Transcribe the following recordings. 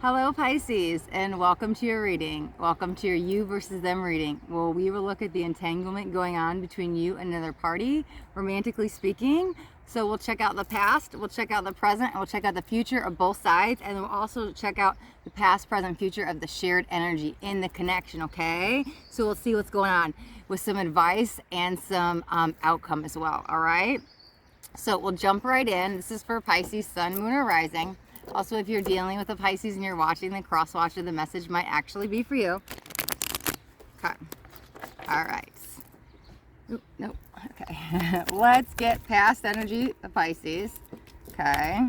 Hello Pisces, and welcome to your reading. Welcome to your you versus them reading. Well, we will look at the entanglement going on between you and another party, romantically speaking. So we'll check out the past, we'll check out the present, and we'll check out the future of both sides, and we'll also check out the past, present, future of the shared energy in the connection, okay? So we'll see what's going on with some advice and some outcome as well, all right? So we'll jump right in. This is for Pisces, Sun, Moon, or Rising. Also, if you're dealing with a Pisces and you're watching the cross-watcher, the message might actually be for you. Okay. All right. Oop, nope. Okay. Let's get past energy of Pisces. Okay.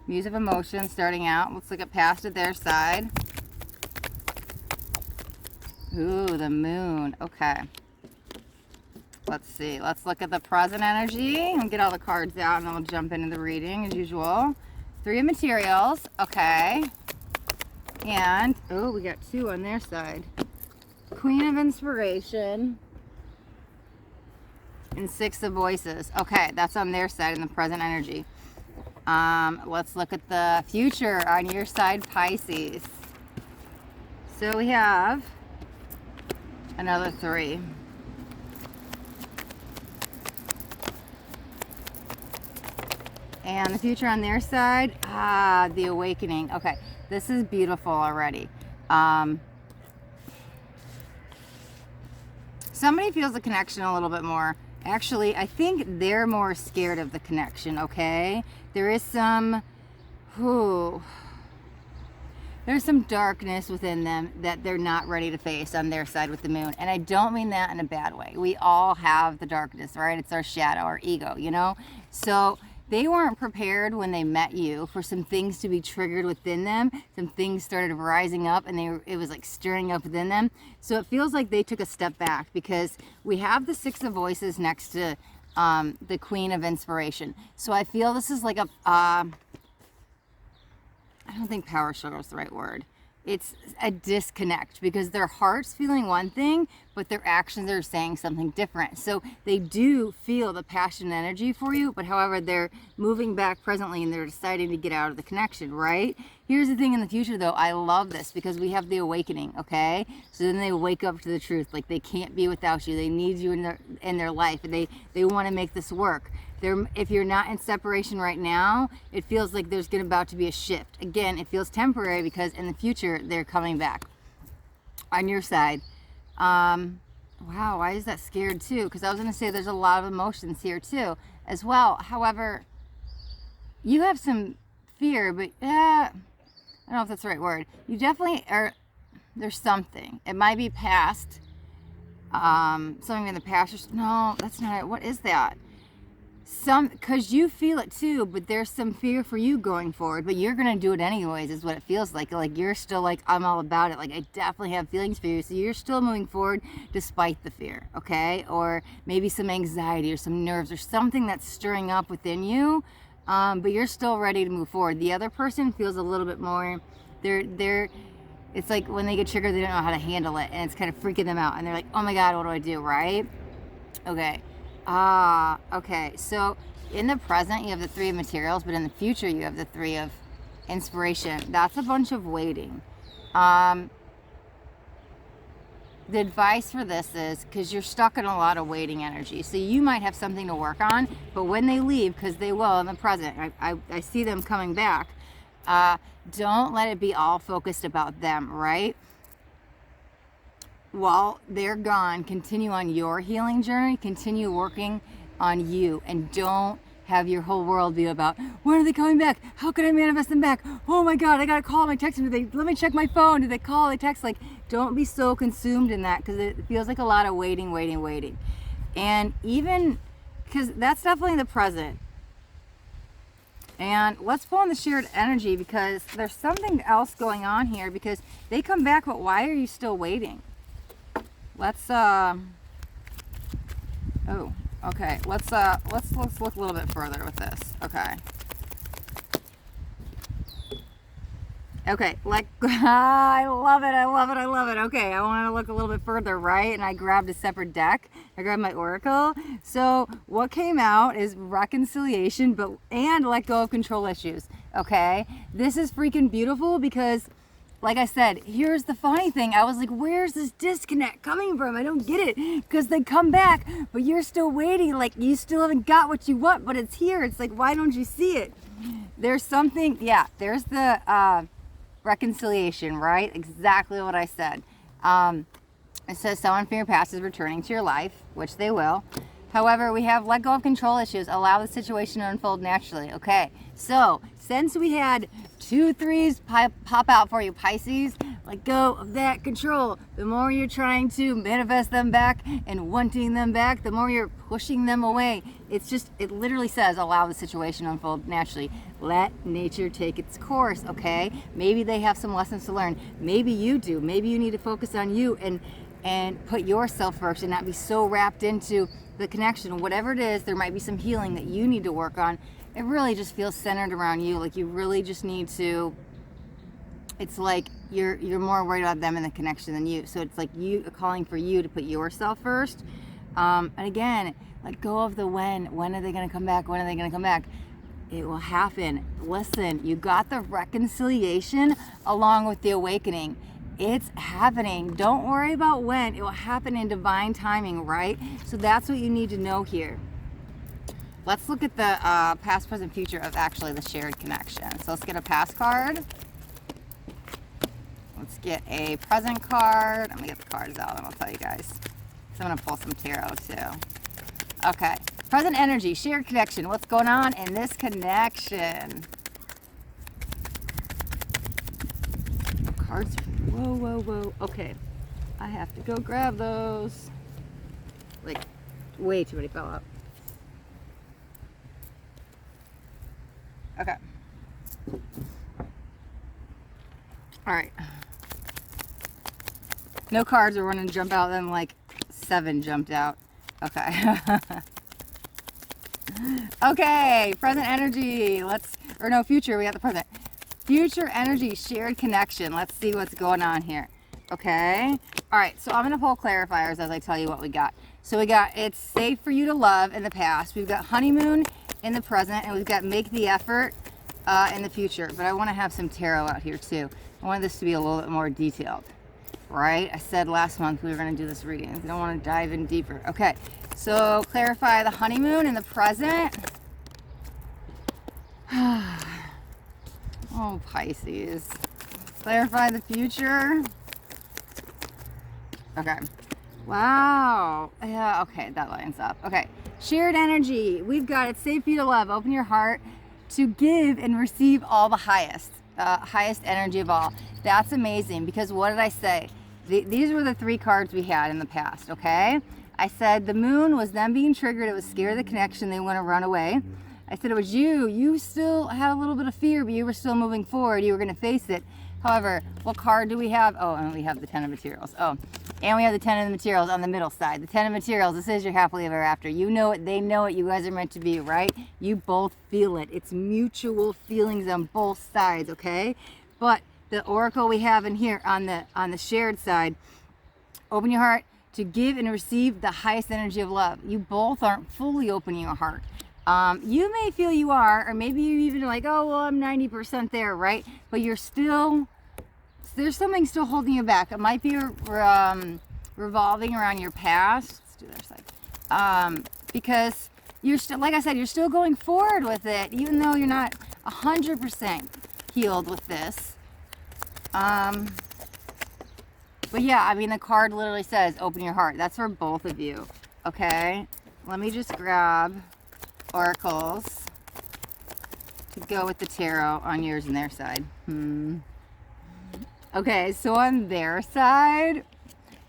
Muse of emotion starting out. Let's look at past at their side. Ooh, the moon. Okay. Let's see. Let's look at the present energy and get all the cards out, and then we'll jump into the reading as usual. Three of materials. Okay. And, oh, we got two on their side. Queen of inspiration. And six of voices. Okay, that's on their side in the present energy. Let's look at the future on your side, Pisces. So we have another three. And the future on their side, the awakening. Okay, this is beautiful already. Somebody feels the connection a little bit more. Actually, I think they're more scared of the connection, okay? There is some, there's some darkness within them that they're not ready to face on their side with the moon. And I don't mean that in a bad way. We all have the darkness, right? It's our shadow, our ego, you know? So they weren't prepared when they met you for some things to be triggered within them. Some things started rising up, and it was like stirring up within them. So it feels like they took a step back, because we have the six of voices next to the queen of inspiration. So I feel this is like a, I don't think power struggle is the right word. It's a disconnect, because their heart's feeling one thing, but their actions are saying something different. So they do feel the passion and energy for you, but however, they're moving back presently and they're deciding to get out of the connection, right? Here's the thing in the future though, I love this because we have the awakening, okay? So then they wake up to the truth, like they can't be without you. They need you in their life, and they want to make this work. If you're not in separation right now, it feels like there's about to be a shift. Again, it feels temporary because in the future, they're coming back. On your side, wow, why is that scared too? Because I was going to say there's a lot of emotions here too as well. However, you have some fear, but I don't know if that's the right word. You definitely are, there's something. It might be past, something in the past. No, that's not it. What is that? Because you feel it too, but there's some fear for you going forward, but you're going to do it anyways, is what it feels like. Like you're still like, I'm all about it. Like I definitely have feelings for you. So you're still moving forward despite the fear, okay? Or maybe some anxiety or some nerves or something that's stirring up within you, but you're still ready to move forward. The other person feels a little bit more, it's like when they get triggered, they don't know how to handle it, and it's kind of freaking them out. And they're like, oh my God, what do I do, right? Okay. Okay. So in the present, you have the three of materials, but in the future, you have the three of inspiration. That's a bunch of waiting. The advice for this is, because you're stuck in a lot of waiting energy, so you might have something to work on, but when they leave, because they will in the present, I see them coming back, don't let it be all focused about them, right? While they're gone, continue on your healing journey, continue working on you, and don't have your whole world be about, when are they coming back? How can I manifest them back? Oh my God, I gotta call them, I text them, let me check my phone, did they call, they text? Like, don't be so consumed in that, because it feels like a lot of waiting. And even, because that's definitely the present. And let's pull on the shared energy, because there's something else going on here, because they come back, but why are you still waiting? Let's okay. Let's look a little bit further with this. Okay, like, I love it. Okay, I want to look a little bit further, right? And I grabbed a separate deck. I grabbed my oracle. So what came out is reconciliation, and let go of control issues. okay? This is freaking beautiful because, like I said, here's the funny thing. I was like, where's this disconnect coming from? I don't get it. Because they come back, but you're still waiting. Like, you still haven't got what you want, but it's here. It's like, why don't you see it? There's something, yeah, there's the reconciliation, right? Exactly what I said. It says someone from your past is returning to your life, which they will. However, we have let go of control issues. Allow the situation to unfold naturally. Okay, so since we had 2 3s pop out for you, Pisces, let go of that control. The more you're trying to manifest them back and wanting them back, the more you're pushing them away. It's just, it literally says allow the situation to unfold naturally. Let nature take its course, okay? Maybe they have some lessons to learn. Maybe you do. Maybe you need to focus on you and put yourself first and not be so wrapped into the connection. Whatever it is, there might be some healing that you need to work on. It really just feels centered around you. Like you really just need to, it's like you're more worried about them and the connection than you. So it's like you calling for you to put yourself first. And again, let go of the when. When are they going to come back? When are they going to come back? It will happen. Listen, you got the reconciliation along with the awakening. It's happening. Don't worry about when. It will happen in divine timing, right? So that's what you need to know here. Let's look at the past, present, future of actually the shared connection. So let's get a past card. Let's get a present card. I'm going to get the cards out and I'll tell you guys. So I'm going to pull some tarot too. Okay. Present energy, shared connection. What's going on in this connection? Cards. Whoa, whoa, whoa. Okay. I have to go grab those. Like, way too many fell out. Okay. Alright. No cards are going to jump out, then like 7 jumped out. Okay. Okay, present energy. Future. We got the present. Future energy, shared connection. Let's see what's going on here. Okay. All right, so I'm going to pull clarifiers as I tell you what we got. So we got it's safe for you to love in the past. We've got honeymoon in the present, and we've got make the effort in the future. But I want to have some tarot out here too. I wanted this to be a little bit more detailed, right? I said last month we were going to do this reading. I don't want to dive in deeper. Okay, so clarify the honeymoon in the present. Oh, Pisces. Clarify the future. Okay. Wow. Yeah, okay, that lines up. Okay. Shared energy. We've got it's safe for you to love. Open your heart to give and receive all the highest energy of all. That's amazing because what did I say? These were the 3 cards we had in the past, okay? I said the moon was them being triggered. It was scared of the connection. They want to run away. I said it was you. You still had a little bit of fear, but you were still moving forward. You were going to face it. However, what card do we have? Oh, and we have the 10 of materials. Oh, and we have the 10 of materials on the middle side. The 10 of materials, this is your happily ever after. You know it. They know it. You guys are meant to be, right? You both feel it. It's mutual feelings on both sides, okay? But the oracle we have in here on the shared side, open your heart to give and receive the highest energy of love. You both aren't fully opening your heart. You may feel you are, or maybe you even like, oh, well, I'm 90% there, right? But you're still, there's something still holding you back. It might be revolving around your past. Let's do the other side. Because you're still, like I said, you're still going forward with it, even though you're not 100% healed with this. But yeah, I mean, the card literally says, open your heart. That's for both of you, okay? Let me just grab oracles to go with the tarot on yours and their side. Okay, so on their side,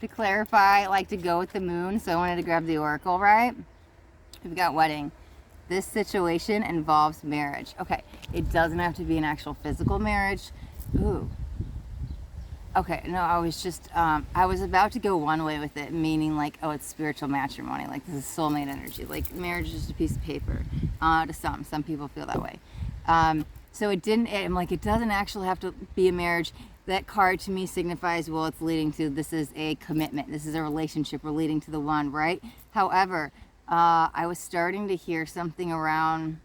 to clarify, I like to go with the moon, so I wanted to grab the oracle, right? We've got wedding. This situation involves marriage. Okay, it doesn't have to be an actual physical marriage. Ooh. Okay, no, I was just, I was about to go one way with it, meaning like, oh, it's spiritual matrimony, like this is soulmate energy, like marriage is just a piece of paper, to some people feel that way. So it didn't, I'm like, it doesn't actually have to be a marriage. That card to me signifies, well, it's leading to, this is a commitment, this is a relationship, we're leading to the one, right? However, I was starting to hear something around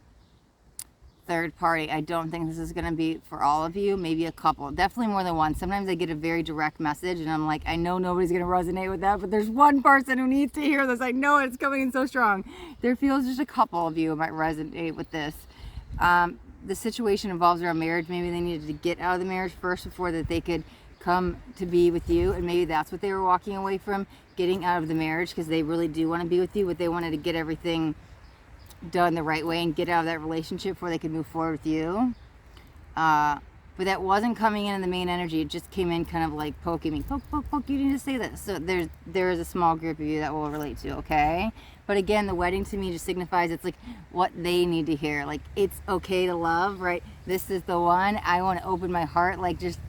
third party. I don't think this is going to be for all of you, maybe a couple, definitely more than one. Sometimes I get a very direct message and I'm like, I know nobody's going to resonate with that, but there's one person who needs to hear this. I know it's coming in so strong. There feels just a couple of you who might resonate with this. The situation involves around marriage. Maybe they needed to get out of the marriage first before that they could come to be with you, and maybe that's what they were walking away from, getting out of the marriage, because they really do want to be with you, but they wanted to get everything done the right way and get out of that relationship before they could move forward with you. But that wasn't coming in the main energy. It just came in kind of like poking me, poke, you need to say this. So there is a small group of you that will relate to, okay? But again, the wedding to me just signifies it's like what they need to hear. Like, it's okay to love, right? This is the one. I want to open my heart. Like, just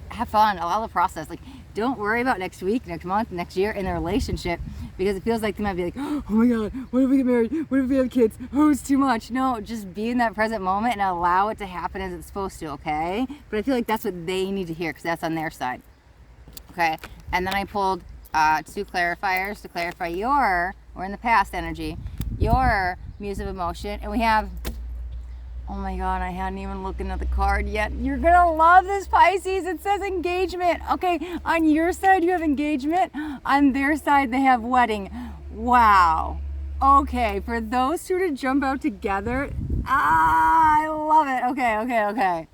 have fun, allow the process. Like, don't worry about next week, next month, next year in the relationship, because it feels like they might be like, oh my God, what if we get married? What if we have kids? Oh, it's too much. No, just be in that present moment and allow it to happen as it's supposed to, okay? But I feel like that's what they need to hear, because that's on their side, okay? And then I pulled 2 clarifiers to clarify we're in the past energy, your Muse of Emotion, and we have, oh my God, I hadn't even looked at the card yet. You're gonna love this, Pisces. It says engagement. Okay, on your side you have engagement. On their side they have wedding. Wow. Okay, for those two to jump out together, I love it. Okay.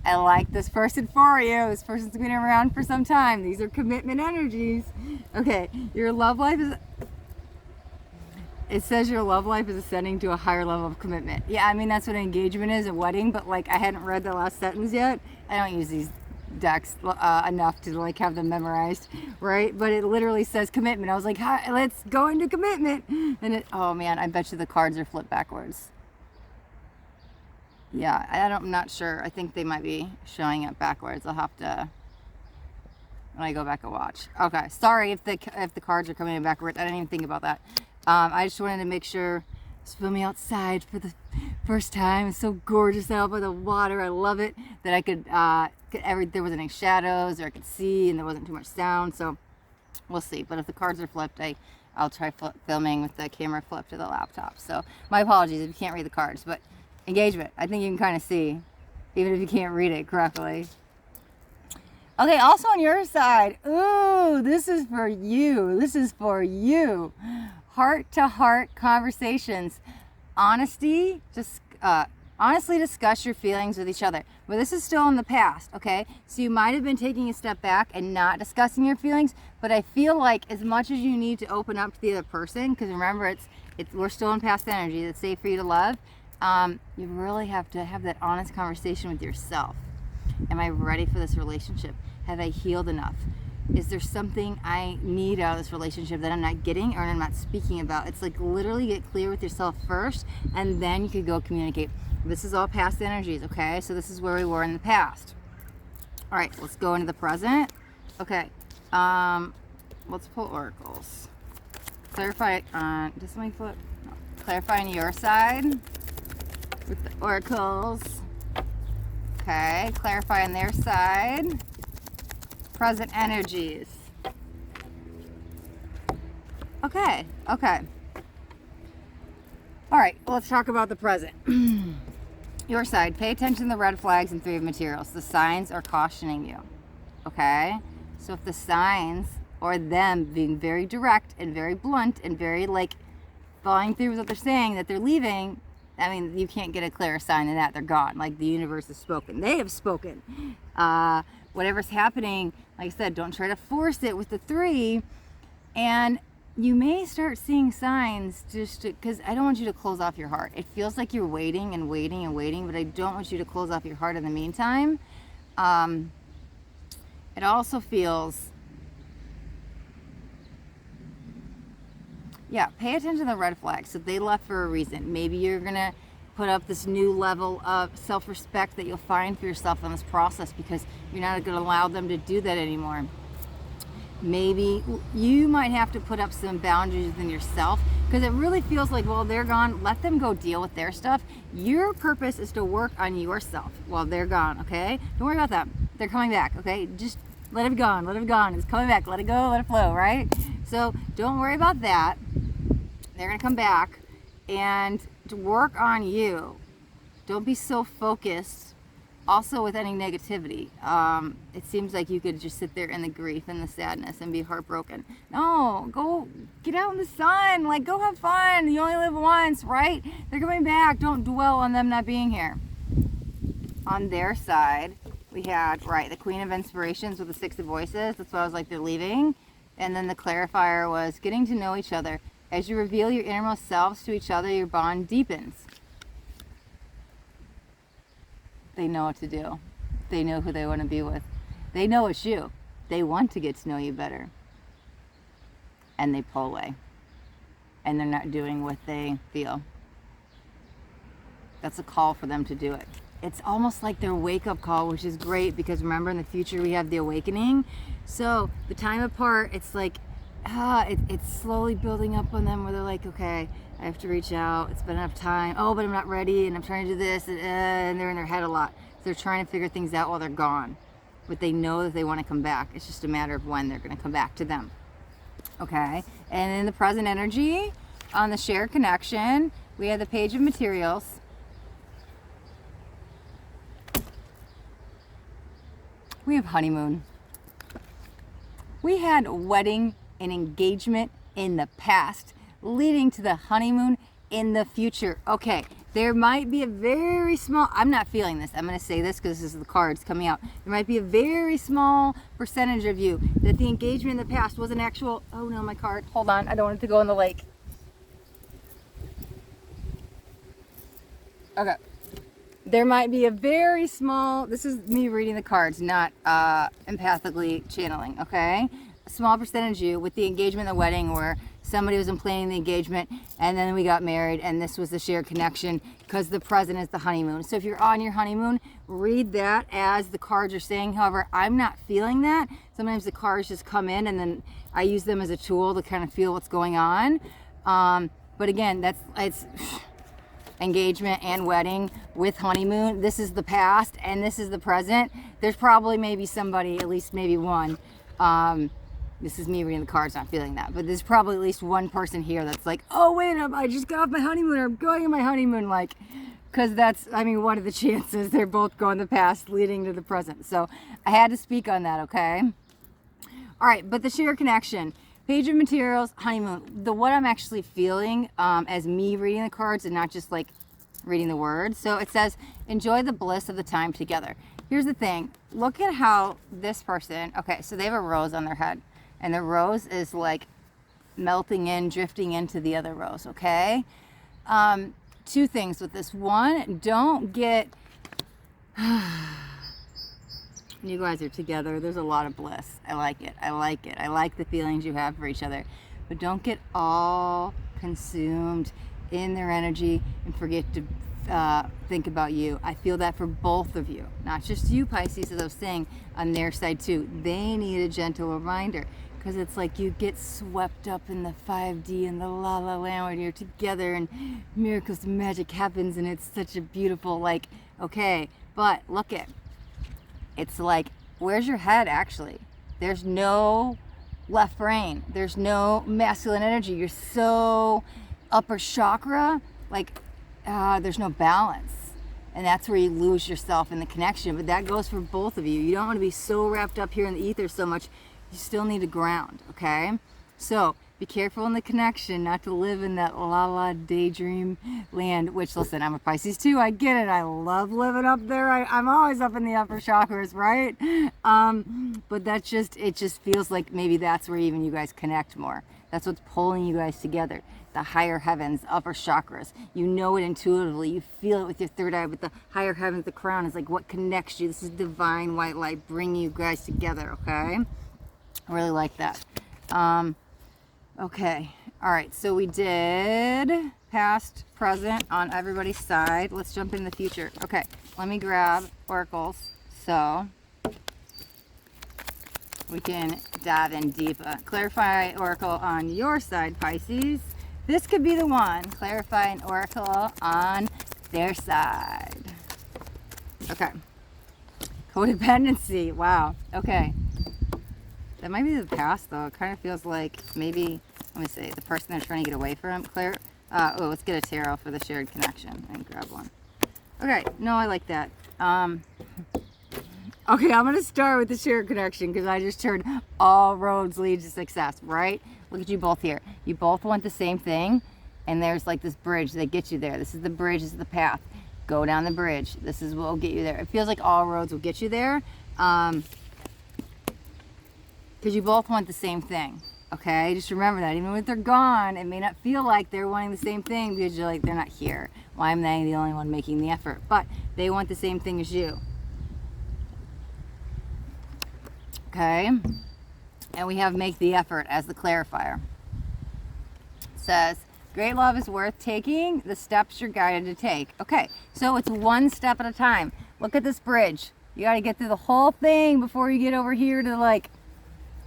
I like this person for you. This person's been around for some time. These are commitment energies. Okay, your love life is... It says your love life is ascending to a higher level of commitment. Yeah, I mean, that's what an engagement is, a wedding, but like, I hadn't read the last sentence yet. I don't use these decks enough to like have them memorized, right? But it literally says commitment. I was like, hi, let's go into commitment. And oh man, I bet you the cards are flipped backwards. Yeah, I'm not sure. I think they might be showing it backwards. I'll have to, when I go back and watch. Okay, sorry if the cards are coming in backwards. I didn't even think about that. I just wanted to make sure it's filming outside for the first time. It's so gorgeous out by the water. I love it. That I could, there wasn't any shadows, or I could see, and there wasn't too much sound. So we'll see. But if the cards are flipped, I'll try filming with the camera flipped to the laptop. So my apologies if you can't read the cards. But engagement, I think you can kind of see, even if you can't read it correctly. Okay, also on your side, ooh, this is for you. This is for you. Heart-to-heart conversations. Honesty, just honestly discuss your feelings with each other. But this is still in the past, okay? So you might have been taking a step back and not discussing your feelings, but I feel like as much as you need to open up to the other person, because remember, we're still in past energy, it's safe for you to love, you really have to have that honest conversation with yourself. Am I ready for this relationship? Have I healed enough? Is there something I need out of this relationship that I'm not getting or I'm not speaking about? It's like literally get clear with yourself first, and then you could go communicate. This is all past energies, okay? So this is where we were in the past. All right, let's go into the present. Okay, let's pull oracles. Clarify on, does somebody flip? No. Clarify on your side with the oracles. Okay, clarify on their side. Present energies. Okay. All right, let's talk about the present. Your side, pay attention to the red flags and 3 of materials. The signs are cautioning you, okay? So if the signs, or them being very direct and very blunt and very like following through with what they're saying, that they're leaving, I mean, you can't get a clearer sign than that. They're gone. Like, the universe has spoken. They have spoken. Whatever's happening, like I said, don't try to force it with the 3. And you may start seeing signs just because I don't want you to close off your heart. It feels like you're waiting, but I don't want you to close off your heart in the meantime. It also feels, yeah, pay attention to the red flags. So they left for a reason. Maybe you're going to put up this new level of self-respect that you'll find for yourself in this process, because you're not going to allow them to do that anymore. Maybe you might have to put up some boundaries within yourself, because it really feels like, well, they're gone, let them go deal with their stuff. Your purpose is to work on yourself while they're gone, okay? Don't worry about them. They're coming back, okay? Just let it be gone. It's coming back. Let it go, let it flow, right? So don't worry about that. They're going to come back, and to work on you, Don't be so focused also with any negativity. It seems like you could just sit there in the grief and the sadness and be heartbroken. No, go get out in the sun. Like, go have fun. You only live once, right? They're coming back. Don't dwell on them not being here. On their side, we had, right, the Queen of Inspirations with the Six of Voices. That's why I was like, they're leaving. And then the clarifier was getting to know each other. As you reveal your innermost selves to each other, your bond deepens. They know what to do. They know who they want to be with. They know it's you. They want to get to know you better. And they pull away. And they're not doing what they feel. That's a call for them to do it. It's almost like their wake-up call, which is great because remember in the future we have the awakening. So the time apart, it's like, it's slowly building up on them where they're like, okay, I have to reach out. It's been enough time. Oh, but I'm not ready, and I'm trying to do this, and they're in their head a lot. So they're trying to figure things out while they're gone. But they know that they want to come back. It's just a matter of when they're going to come back to them. Okay? And in the present energy, on the shared connection, we have the Page of Materials. We have honeymoon. We had wedding and engagement in the past, leading to the honeymoon in the future. Okay, there might be a very small, I'm not feeling this, I'm going to say this because this is the cards coming out. There might be a very small percentage of you that the engagement in the past was an actual, oh no, my card, hold on, I don't want it to go in the lake. Okay. There might be a very small, this is me reading the cards, not empathically channeling, okay? A small percentage of you with the engagement and the wedding where somebody was planning the engagement and then we got married and this was the shared connection because the present is the honeymoon. So if you're on your honeymoon, read that as the cards are saying. However, I'm not feeling that. Sometimes the cards just come in and then I use them as a tool to kind of feel what's going on. But again, it's engagement and wedding with honeymoon. This is the past and this is the present. There's probably maybe somebody, at least maybe one. This is me reading the cards, not feeling that. But there's probably at least one person here that's like, oh wait, I just got off my honeymoon, or I'm going on my honeymoon, like, because that's, I mean, what are the chances? They're both going the past leading to the present. So I had to speak on that, okay? All right, but the shared connection. Page of Materials, honeymoon. What I'm actually feeling as me reading the cards and not just like reading the words. So it says, enjoy the bliss of the time together. Here's the thing. Look at how this person, okay, so they have a rose on their head. And the rose is like melting in, drifting into the other rose, okay? Two things with this. One, don't get... You guys are together. There's a lot of bliss. I like it. I like it. I like the feelings you have for each other. But don't get all consumed in their energy and forget to think about you. I feel that for both of you. Not just you, Pisces, as I was saying, on their side too. They need a gentle reminder. Because it's like you get swept up in the 5D and the la la land when you're together and miracles and magic happens and it's such a beautiful, like, okay, but look at, it's like, where's your head actually? There's no left brain. There's no masculine energy. You're so upper chakra, like there's no balance. And that's where you lose yourself in the connection. But that goes for both of you. You don't want to be so wrapped up here in the ether so much. You still need a ground, okay? So be careful in the connection, not to live in that la-la daydream land, which, listen, I'm a Pisces too. I get it. I love living up there. I'm always up in the upper chakras, right? But that's just, it just feels like maybe that's where even you guys connect more. That's what's pulling you guys together. The higher heavens, upper chakras. You know it intuitively. You feel it with your third eye, but the higher heavens, the crown is like what connects you. This is divine white light bringing you guys together, okay? I really like that. Okay. All right. So we did past, present on everybody's side. Let's jump in the future. Okay. Let me grab oracles so we can dive in deeper. Clarify oracle on your side, Pisces. This could be the one. Clarify an oracle on their side. Okay. Codependency. Wow. Okay. That might be the past, though. It kind of feels like maybe, let me see, the person they're trying to get away from. Let's get a tarot for the shared connection and grab one. Okay, no, I like that. Okay, I'm gonna start with the shared connection because I just heard all roads lead to success, right? Look at you both here. You both want the same thing, and there's like this bridge that gets you there. This is the bridge, this is the path. Go down the bridge. This is what will get you there. It feels like all roads will get you there because you both want the same thing, okay? Just remember that. Even when they're gone, it may not feel like they're wanting the same thing because you're like, they're not here. Why am I the only one making the effort? But they want the same thing as you. Okay, and we have make the effort as the clarifier. It says, great love is worth taking, the steps you're guided to take. Okay, so it's one step at a time. Look at this bridge. You got to get through the whole thing before you get over here to like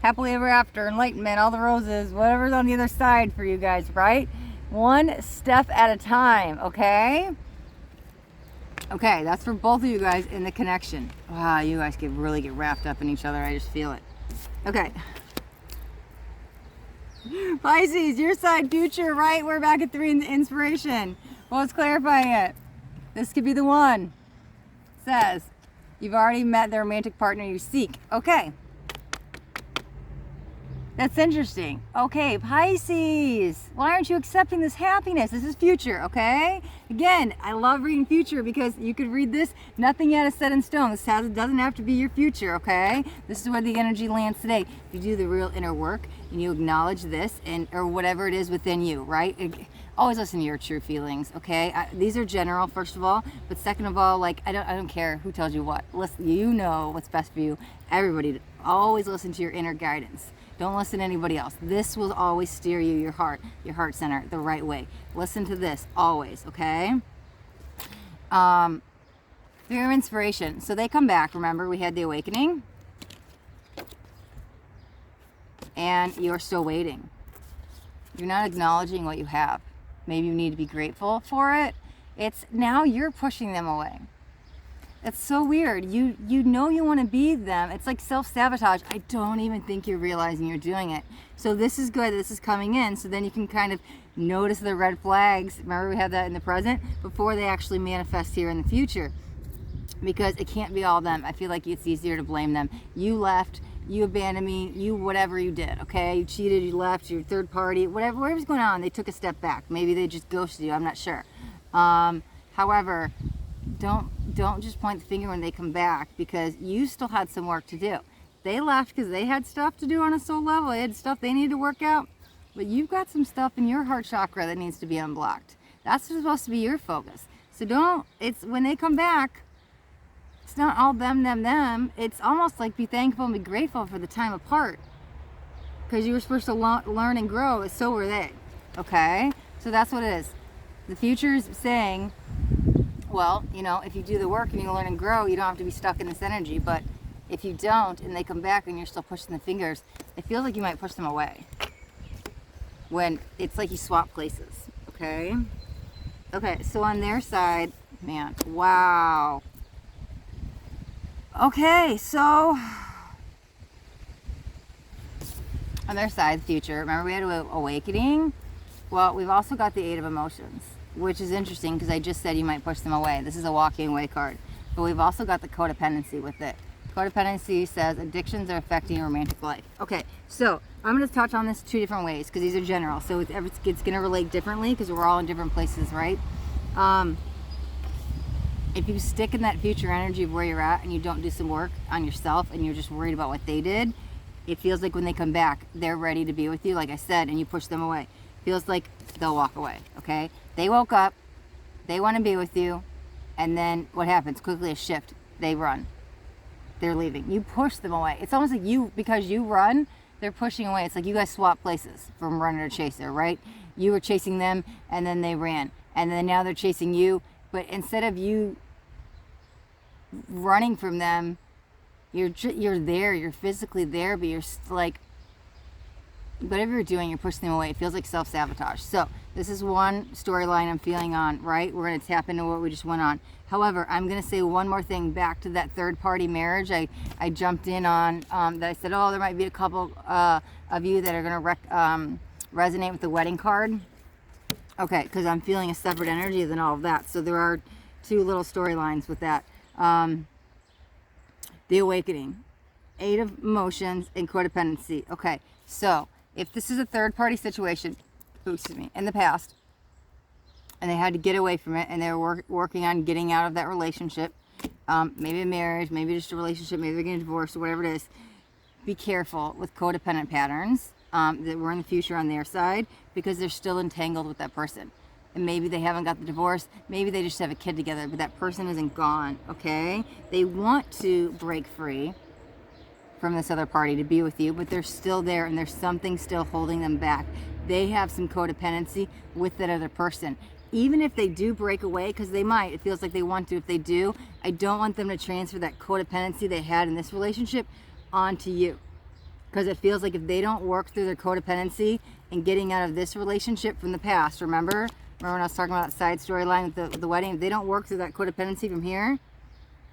happily ever after, enlightenment, all the roses, whatever's on the other side for you guys, right? One step at a time, okay? Okay, that's for both of you guys in the connection. Wow, you guys could really get wrapped up in each other. I just feel it. Okay. Pisces, your side, future, right? We're back at 3 in the inspiration. Well, let's clarify it. This could be the one. It says, you've already met the romantic partner you seek. Okay. That's interesting. Okay, Pisces, why aren't you accepting this happiness? This is future, okay? Again, I love reading future because you could read this, nothing yet is set in stone. This doesn't have to be your future, okay? This is where the energy lands today. If you do the real inner work and you acknowledge this or whatever it is within you, right? Always listen to your true feelings, okay? These are general, first of all, but second of all, like I don't care who tells you what. Listen, you know what's best for you. Everybody, always listen to your inner guidance. Don't listen to anybody else. This will always steer you, your heart center, the right way. Listen to this always, okay? Through inspiration. So they come back. Remember, we had the awakening. And you're still waiting. You're not acknowledging what you have. Maybe you need to be grateful for it. It's now you're pushing them away. It's so weird. You know you want to be them. It's like self-sabotage. I don't even think you're realizing you're doing it. So this is good. This is coming in. So then you can kind of notice the red flags. Remember we had that in the present before they actually manifest here in the future. Because it can't be all them. I feel like it's easier to blame them. You left. You abandoned me. You whatever you did. Okay. You cheated. You left. You're third party. Whatever's going on. They took a step back. Maybe they just ghosted you. I'm not sure. However, don't just point the finger when they come back because you still had some work to do. They left because they had stuff to do on a soul level. They had stuff they needed to work out. But you've got some stuff in your heart chakra that needs to be unblocked. That's supposed to be your focus. So it's when they come back, it's not all them. It's almost like be thankful and be grateful for the time apart. Because you were supposed to learn and grow, so were they. Okay? So that's what it is. The future is saying, well, you know, if you do the work and you learn and grow, you don't have to be stuck in this energy. But if you don't and they come back and you're still pushing the fingers, it feels like you might push them away. When it's like you swap places, okay? Okay, so on their side, man, wow. Okay, so on their side, future, remember we had an awakening? Well, we've also got the 8 of emotions, which is interesting because I just said you might push them away. This is a walking away card. But we've also got the codependency with it. Codependency says addictions are affecting your romantic life. Okay, so I'm going to touch on this 2 different ways because these are general. So it's going to relate differently because we're all in different places, right? If you stick in that future energy of where you're at and you don't do some work on yourself and you're just worried about what they did, it feels like when they come back, they're ready to be with you, like I said, and you push them away. Feels like they'll walk away, okay? They woke up, they want to be with you, and then what happens? Quickly a shift. They run. They're leaving. You push them away. It's almost like because you run, they're pushing away. It's like you guys swap places from runner to chaser, right? You were chasing them, and then they ran. And then now they're chasing you, but instead of you running from them, you're there, you're physically there, but you're like, whatever you're doing, you're pushing them away. It feels like self-sabotage. So this is one storyline I'm feeling on, right? We're going to tap into what we just went on. However, I'm going to say one more thing back to that third-party marriage I jumped in on, that I said, oh, there might be a couple of you that are going to resonate with the wedding card. Okay, because I'm feeling a separate energy than all of that. So there are two little storylines with that. The awakening, 8 of emotions, and codependency. Okay, so if this is a third-party situation, excuse me, in the past, and they had to get away from it, and they were working on getting out of that relationship, maybe a marriage, maybe just a relationship, maybe they're getting divorced, or whatever it is, be careful with codependent patterns that were in the future on their side, because they're still entangled with that person. And maybe they haven't got the divorce, maybe they just have a kid together, but that person isn't gone, okay? They want to break free from this other party to be with you, but they're still there, and there's something still holding them back. They have some codependency with that other person. Even if they do break away, because they might, it feels like they want to. If they do, I don't want them to transfer that codependency they had in this relationship onto you, because it feels like if they don't work through their codependency and getting out of this relationship from the past, remember when I was talking about that side storyline with the wedding, if they don't work through that codependency from here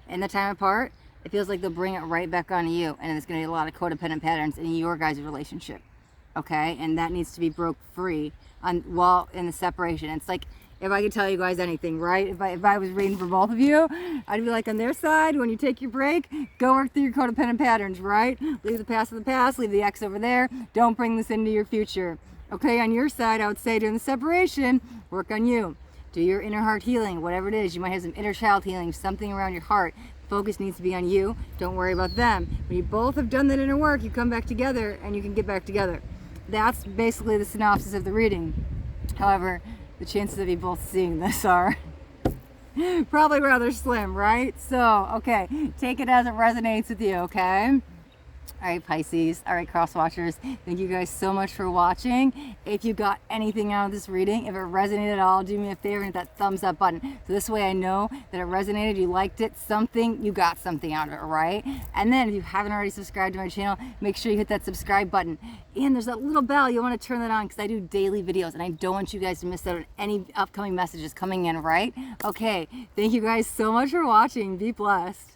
and the time apart, it feels like they'll bring it right back onto you, and it's going to be a lot of codependent patterns in your guys' relationship, okay? And that needs to be broke free while in the separation. It's like, if I could tell you guys anything, right? If I was reading for both of you, I'd be like, on their side, when you take your break, go work through your codependent patterns, right? Leave the past in the past, leave the ex over there. Don't bring this into your future. Okay, on your side, I would say during the separation, work on you. Do your inner heart healing, whatever it is. You might have some inner child healing, something around your heart. Focus needs to be on you. Don't worry about them. When you both have done that inner work, you come back together and you can get back together. That's basically the synopsis of the reading. However, the chances of you both seeing this are probably rather slim, right? So, okay, take it as it resonates with you, okay? All right, Pisces. All right, cross watchers. Thank you guys so much for watching. If you got anything out of this reading, if it resonated at all, do me a favor and hit that thumbs up button. So this way I know that it resonated, you liked it, you got something out of it, all right? And then if you haven't already subscribed to my channel, make sure you hit that subscribe button. And there's that little bell, you want to turn that on, because I do daily videos and I don't want you guys to miss out on any upcoming messages coming in, right? Okay, thank you guys so much for watching. Be blessed.